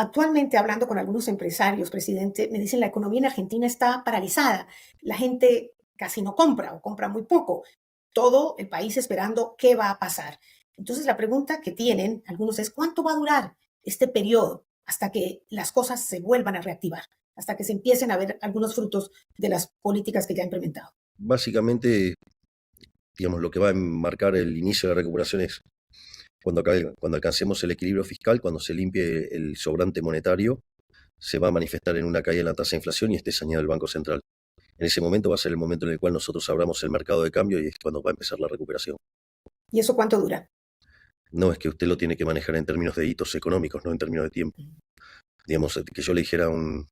Actualmente, hablando con algunos empresarios, presidente, me dicen la economía en Argentina está paralizada. La gente casi no compra o compra muy poco. Todo el país esperando qué va a pasar. Entonces, la pregunta que tienen algunos es, ¿cuánto va a durar este periodo hasta que las cosas se vuelvan a reactivar? Hasta que se empiecen a ver algunos frutos de las políticas que ya ha implementado. Básicamente, digamos, lo que va a marcar el inicio de la recuperación es cuando alcancemos el equilibrio fiscal, cuando se limpie el sobrante monetario, se va a manifestar en una caída en la tasa de inflación y esté señalado el Banco Central. En ese momento va a ser el momento en el cual nosotros abramos el mercado de cambio y es cuando va a empezar la recuperación. ¿Y eso cuánto dura? No es que usted lo tiene que manejar en términos de hitos económicos, no en términos de tiempo. Digamos, que yo le dijera un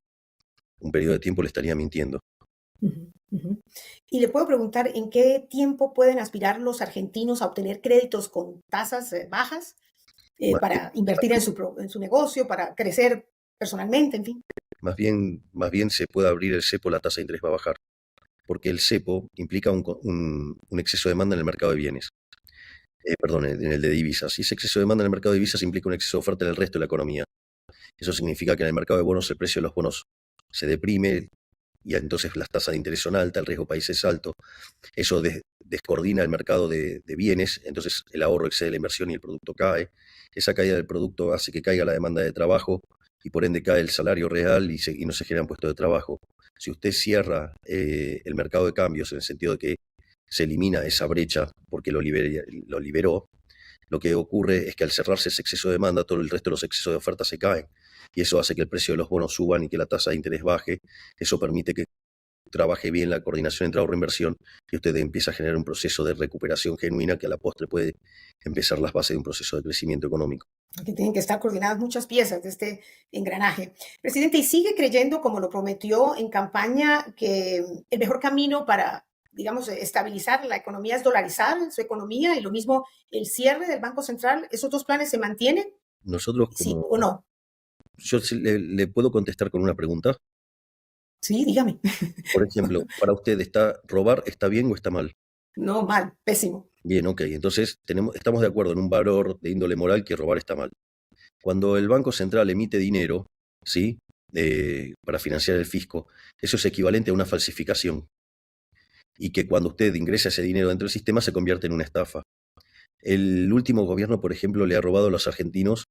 periodo de tiempo le estaría mintiendo. Ujú, ujú. Y le puedo preguntar, ¿en qué tiempo pueden aspirar los argentinos a obtener créditos con tasas bajas Más bien, para invertir en su negocio, para crecer personalmente, en fin? más bien se puede abrir el cepo, la tasa de interés va a bajar, porque el cepo implica un exceso de demanda en el mercado de bienes. Perdón, en el de divisas. Y ese exceso de demanda en el mercado de divisas implica un exceso de oferta en el resto de la economía. Eso significa que en el mercado de bonos el precio de los bonos se deprime y entonces las tasas de interés son altas, el riesgo país es alto. Eso descoordina el mercado de bienes, entonces el ahorro excede la inversión y el producto cae. Esa caída del producto hace que caiga la demanda de trabajo y por ende cae el salario real y no se generan puestos de trabajo. Si usted cierra el mercado de cambios en el sentido de que se elimina esa brecha porque lo liberó, lo que ocurre es que al cerrarse ese exceso de demanda, todo el resto de los excesos de oferta se caen. Y eso hace que el precio de los bonos suban y que la tasa de interés baje. Eso permite que trabaje bien la coordinación entre ahorro e inversión y usted empieza a generar un proceso de recuperación genuina que a la postre puede empezar las bases de un proceso de crecimiento económico. Que tienen que estar coordinadas muchas piezas de este engranaje. Presidente, ¿y sigue creyendo, como lo prometió en campaña, que el mejor camino para, digamos, estabilizar la economía es dolarizar su economía y lo mismo el cierre del Banco Central? ¿Esos dos planes se mantienen? Nosotros, Sí o como no. yo sí le puedo contestar con una pregunta. Sí, dígame. Por ejemplo, para usted, ¿robar está bien o está mal? No, mal, pésimo. Bien, ok. Entonces estamos de acuerdo en un valor de índole moral que robar está mal. Cuando el Banco Central emite dinero, ¿sí? Para financiar el fisco, eso es equivalente a una falsificación. Y que cuando usted ingresa ese dinero dentro del sistema se convierte en una estafa. El último gobierno, por ejemplo, le ha robado a los argentinos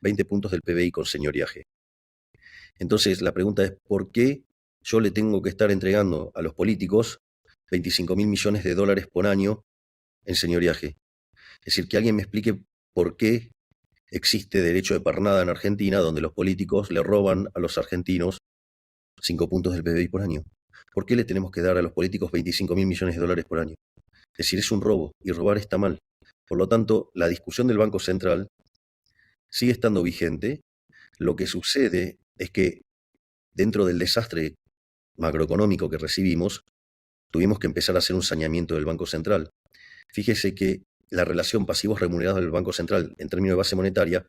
20 puntos del PBI con señoriaje. Entonces, la pregunta es, ¿por qué yo le tengo que estar entregando a los políticos 25.000 millones de dólares por año en señoriaje? Es decir, que alguien me explique por qué existe derecho de pernada en Argentina donde los políticos le roban a los argentinos 5 puntos del PBI por año. ¿Por qué le tenemos que dar a los políticos 25.000 millones de dólares por año? Es decir, es un robo y robar está mal. Por lo tanto, la discusión del Banco Central sigue estando vigente. Lo que sucede es que dentro del desastre macroeconómico que recibimos, tuvimos que empezar a hacer un saneamiento del Banco Central. Fíjese que la relación pasivos remunerados del Banco Central en términos de base monetaria,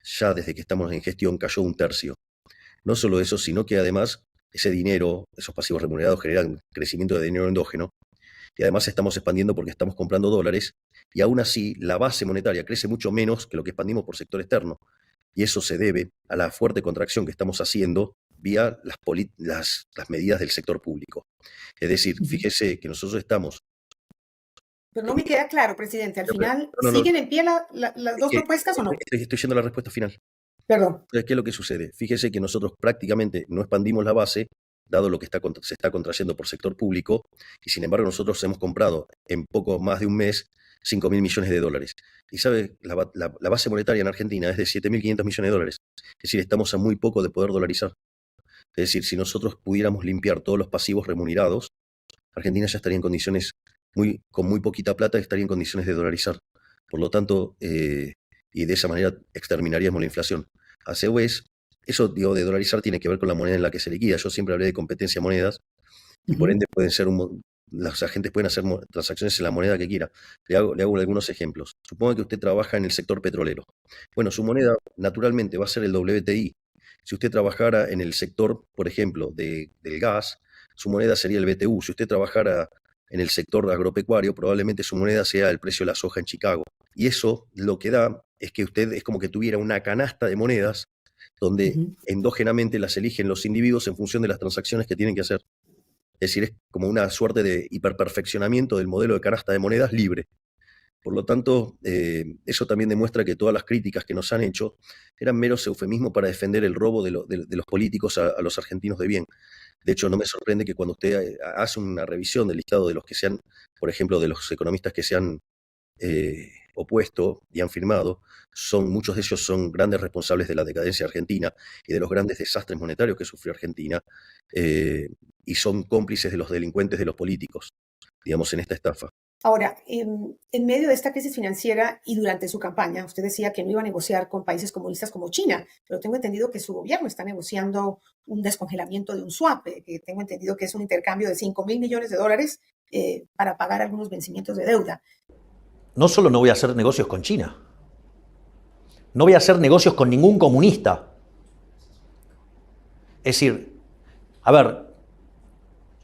ya desde que estamos en gestión cayó un tercio. No solo eso, sino que además ese dinero, esos pasivos remunerados generan crecimiento de dinero endógeno y además estamos expandiendo porque estamos comprando dólares y aún así la base monetaria crece mucho menos que lo que expandimos por sector externo. Y eso se debe a la fuerte contracción que estamos haciendo vía las medidas del sector público. Es decir, Ujú. fíjese que nosotros estamos... Pero no me queda claro, presidente. Al final, No, no, no, ¿siguen en pie las es dos que propuestas o no? estoy yendo a la respuesta final. Perdón. Entonces, ¿qué es lo que sucede? Fíjese que nosotros prácticamente no expandimos la base, dado lo que se está contrayendo por sector público, y sin embargo nosotros hemos comprado en poco más de un mes 5.000 millones de dólares. Y sabe, la base monetaria en Argentina es de 7.500 millones de dólares. Es decir, estamos a muy poco de poder dolarizar. Es decir, si nosotros pudiéramos limpiar todos los pasivos remunerados, Argentina ya estaría en condiciones, con muy poquita plata, estaría en condiciones de dolarizar. Por lo tanto, y de esa manera exterminaríamos la inflación. A su vez, eso digo, de dolarizar tiene que ver con la moneda en la que se liquida. Yo siempre hablé de competencia de monedas y por Ujú. ende los agentes pueden hacer transacciones en la moneda que quiera. Le hago algunos ejemplos. Suponga que usted trabaja en el sector petrolero. Bueno, su moneda naturalmente va a ser el WTI. Si usted trabajara en el sector, por ejemplo, del gas, su moneda sería el BTU. Si usted trabajara en el sector agropecuario, probablemente su moneda sea el precio de la soja en Chicago. Y eso lo que da es que usted es como que tuviera una canasta de monedas donde Ujú. endógenamente las eligen los individuos en función de las transacciones que tienen que hacer. Es decir, es como una suerte de hiperperfeccionamiento del modelo de canasta de monedas libre. Por lo tanto, eso también demuestra que todas las críticas que nos han hecho eran meros eufemismos para defender el robo de los políticos a los argentinos de bien. De hecho, no me sorprende que cuando usted hace una revisión del listado de los que se han, por ejemplo, de los economistas que se han opuesto y han firmado, muchos de ellos son grandes responsables de la decadencia argentina y de los grandes desastres monetarios que sufrió Argentina, eh, y son cómplices de los delincuentes de los políticos, digamos, en esta estafa. Ahora, en medio de esta crisis financiera y durante su campaña, usted decía que no iba a negociar con países comunistas como China, pero tengo entendido que su gobierno está negociando un descongelamiento de un swap, que tengo entendido que es un intercambio de $5.000 millones para pagar algunos vencimientos de deuda. No solo no voy a hacer negocios con China, no voy a hacer negocios con ningún comunista. Es decir, a ver,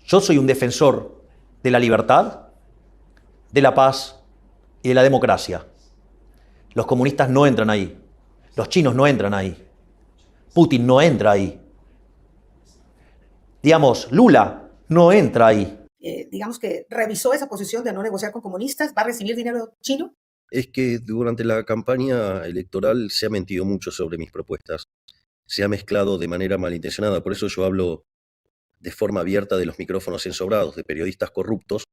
yo soy un defensor de la libertad, de la paz y de la democracia. Los comunistas no entran ahí. Los chinos no entran ahí. Putin no entra ahí. Digamos, Lula no entra ahí. Digamos que revisó esa posición de no negociar con comunistas, va a recibir dinero chino. Es que durante la campaña electoral se ha mentido mucho sobre mis propuestas. Se ha mezclado de manera malintencionada. Por eso yo hablo de forma abierta de los micrófonos ensobrados, de periodistas corruptos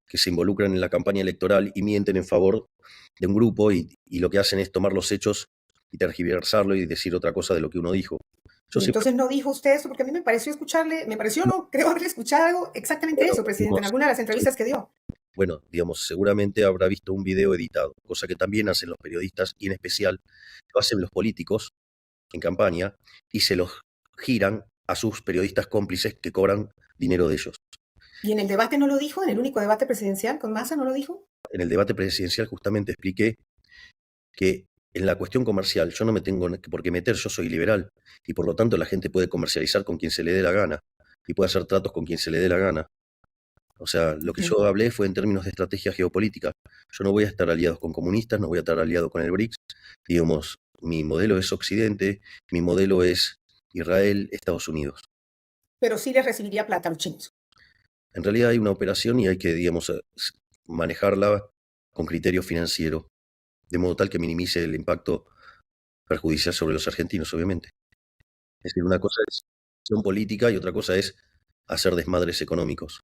que se involucran en la campaña electoral y mienten en favor de un grupo y lo que hacen es tomar los hechos y tergiversarlo y decir otra cosa de lo que uno dijo. Yo Y siempre, entonces no dijo usted eso, porque a mí me pareció escucharle, me pareció, no, creo haberle escuchado exactamente bueno, eso, presidente, en alguna de las entrevistas que dio. bueno, digamos, seguramente habrá visto un video editado, cosa que también hacen los periodistas y en especial lo hacen los políticos en campaña y se los giran a sus periodistas cómplices que cobran dinero de ellos. Y en el debate no lo dijo, en el único debate presidencial con Massa no lo dijo. En el debate presidencial justamente expliqué que en la cuestión comercial yo no me tengo por qué meter, yo soy liberal y por lo tanto la gente puede comercializar con quien se le dé la gana y puede hacer tratos con quien se le dé la gana. O sea, lo que yo hablé fue en términos de estrategia geopolítica. Yo no voy a estar aliado con comunistas, no voy a estar aliado con el BRICS. Digamos, mi modelo es Occidente, mi modelo es Israel, Estados Unidos. Pero sí les recibiría plata a los chinos. En realidad hay una operación y hay que, digamos, manejarla con criterio financiero, de modo tal que minimice el impacto perjudicial sobre los argentinos, obviamente. Es decir, una cosa es acción política y otra cosa es hacer desmadres económicos.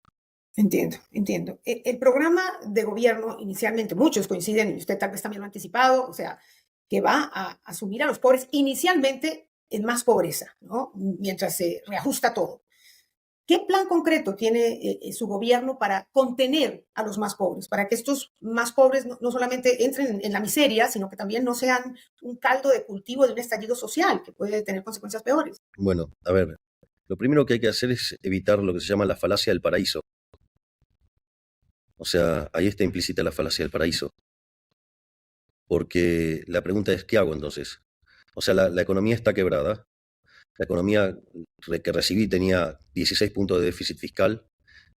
Entiendo, entiendo. El programa de gobierno inicialmente, muchos coinciden, y usted tal vez también lo ha anticipado, o sea, que va a asumir a los pobres inicialmente en más pobreza, ¿no? Mientras se reajusta todo. ¿Qué plan concreto tiene su gobierno para contener a los más pobres, para que estos más pobres no solamente entren en la miseria, sino que también no sean un caldo de cultivo de un estallido social que puede tener consecuencias peores? Bueno, a ver, lo primero que hay que hacer es evitar lo que se llama la falacia del paraíso. O sea, ahí está implícita la falacia del paraíso. Porque la pregunta es, ¿qué hago entonces? O sea, la economía está quebrada. La economía que recibí tenía 16 puntos de déficit fiscal,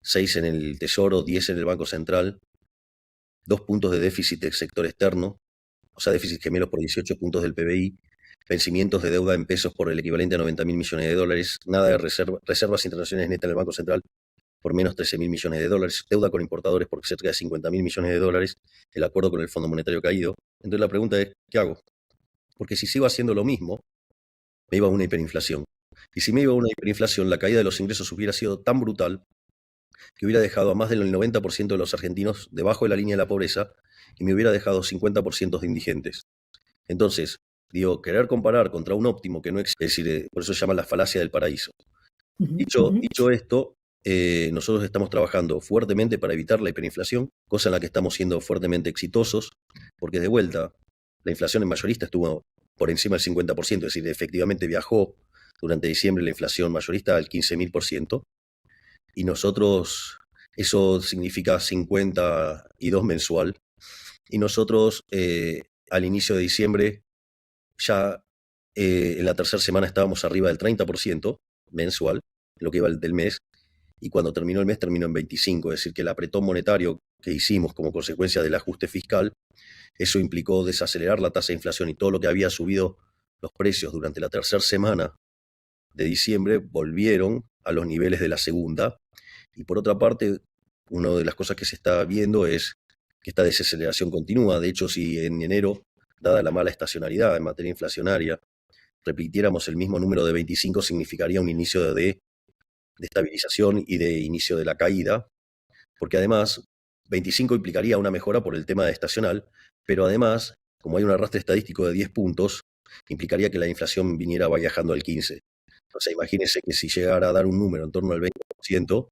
6 en el Tesoro, 10 en el Banco Central, 2 puntos de déficit del sector externo, o sea, déficit gemelos por 18 puntos del PBI, vencimientos de deuda en pesos por el equivalente a 90.000 millones de dólares, nada de reservas internacionales netas en el Banco Central por menos 13.000 millones de dólares, deuda con importadores por cerca de 50.000 millones de dólares, el acuerdo con el Fondo Monetario caído. Entonces la pregunta es, ¿qué hago? Porque si sigo haciendo lo mismo, me iba a una hiperinflación. Y si me iba a una hiperinflación, la caída de los ingresos hubiera sido tan brutal que hubiera dejado a más del 90% de los argentinos debajo de la línea de la pobreza y me hubiera dejado 50% de indigentes. Entonces, digo, querer comparar contra un óptimo que no existe, es decir, por eso se llama la falacia del paraíso. Dicho esto, nosotros estamos trabajando fuertemente para evitar la hiperinflación, cosa en la que estamos siendo fuertemente exitosos, porque de vuelta, la inflación en mayorista estuvo por encima del 50%, es decir, efectivamente viajó durante diciembre la inflación mayorista al 15.000%, y nosotros, eso significa 52 mensual, y nosotros al inicio de diciembre, ya en la tercera semana estábamos arriba del 30% mensual, lo que iba del mes, y cuando terminó el mes terminó en 25, es decir, que el apretón monetario que hicimos como consecuencia del ajuste fiscal, eso implicó desacelerar la tasa de inflación y todo lo que había subido los precios durante la tercera semana de diciembre volvieron a los niveles de la segunda. Y por otra parte, una de las cosas que se está viendo es que esta desaceleración continúa. De hecho, si en enero, dada la mala estacionalidad en materia inflacionaria, repitiéramos el mismo número de 25, significaría un inicio de estabilización y de inicio de la caída, porque además 25 implicaría una mejora por el tema de estacional, pero además, como hay un arrastre estadístico de 10 puntos, implicaría que la inflación viniera bajando al 15. O sea, imagínense que si llegara a dar un número en torno al 20%,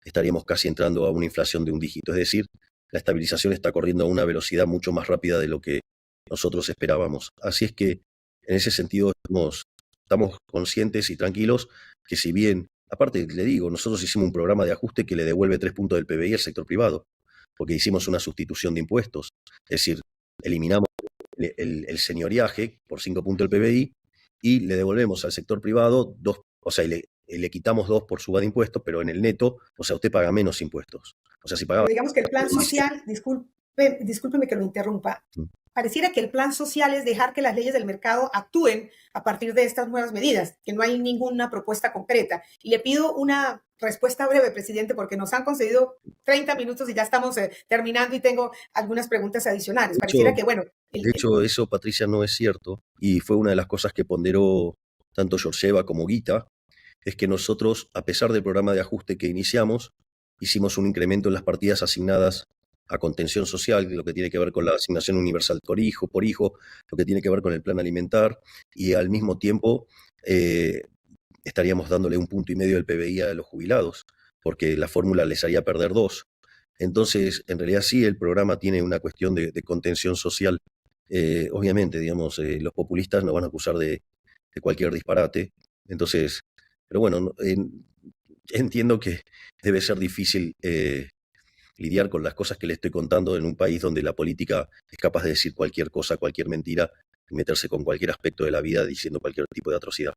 estaríamos casi entrando a una inflación de un dígito. Es decir, la estabilización está corriendo a una velocidad mucho más rápida de lo que nosotros esperábamos. Así es que, en ese sentido, estamos conscientes y tranquilos que si bien, aparte le digo, nosotros hicimos un programa de ajuste que le devuelve 3 puntos del PBI al sector privado, porque hicimos una sustitución de impuestos. Es decir, eliminamos el señoriaje por 5 puntos del PBI y le devolvemos al sector privado 2, o sea, le quitamos 2 por suba de impuestos, pero en el neto, o sea, usted paga menos impuestos. O sea, si pagaba... Pero digamos que el plan social, discúlpeme que lo interrumpa, pareciera que el plan social es dejar que las leyes del mercado actúen a partir de estas nuevas medidas, que no hay ninguna propuesta concreta. Y le pido una respuesta breve, presidente, porque nos han concedido 30 minutos y ya estamos terminando y tengo algunas preguntas adicionales. Pareciera que, bueno... De hecho, eso, Patricia, no es cierto. Y fue una de las cosas que ponderó tanto Georgieva como Guita, es que nosotros, a pesar del programa de ajuste que iniciamos, hicimos un incremento en las partidas asignadas a contención social, lo que tiene que ver con la asignación universal por hijo, lo que tiene que ver con el plan alimentar, y al mismo tiempo estaríamos dándole 1,5 puntos del PBI a los jubilados, porque la fórmula les haría perder 2. Entonces, en realidad sí, el programa tiene una cuestión de contención social. Obviamente, digamos, los populistas nos van a acusar de cualquier disparate. Entonces, pero bueno, entiendo que debe ser difícil lidiar con las cosas que le estoy contando en un país donde la política es capaz de decir cualquier cosa, cualquier mentira, y meterse con cualquier aspecto de la vida diciendo cualquier tipo de atrocidad.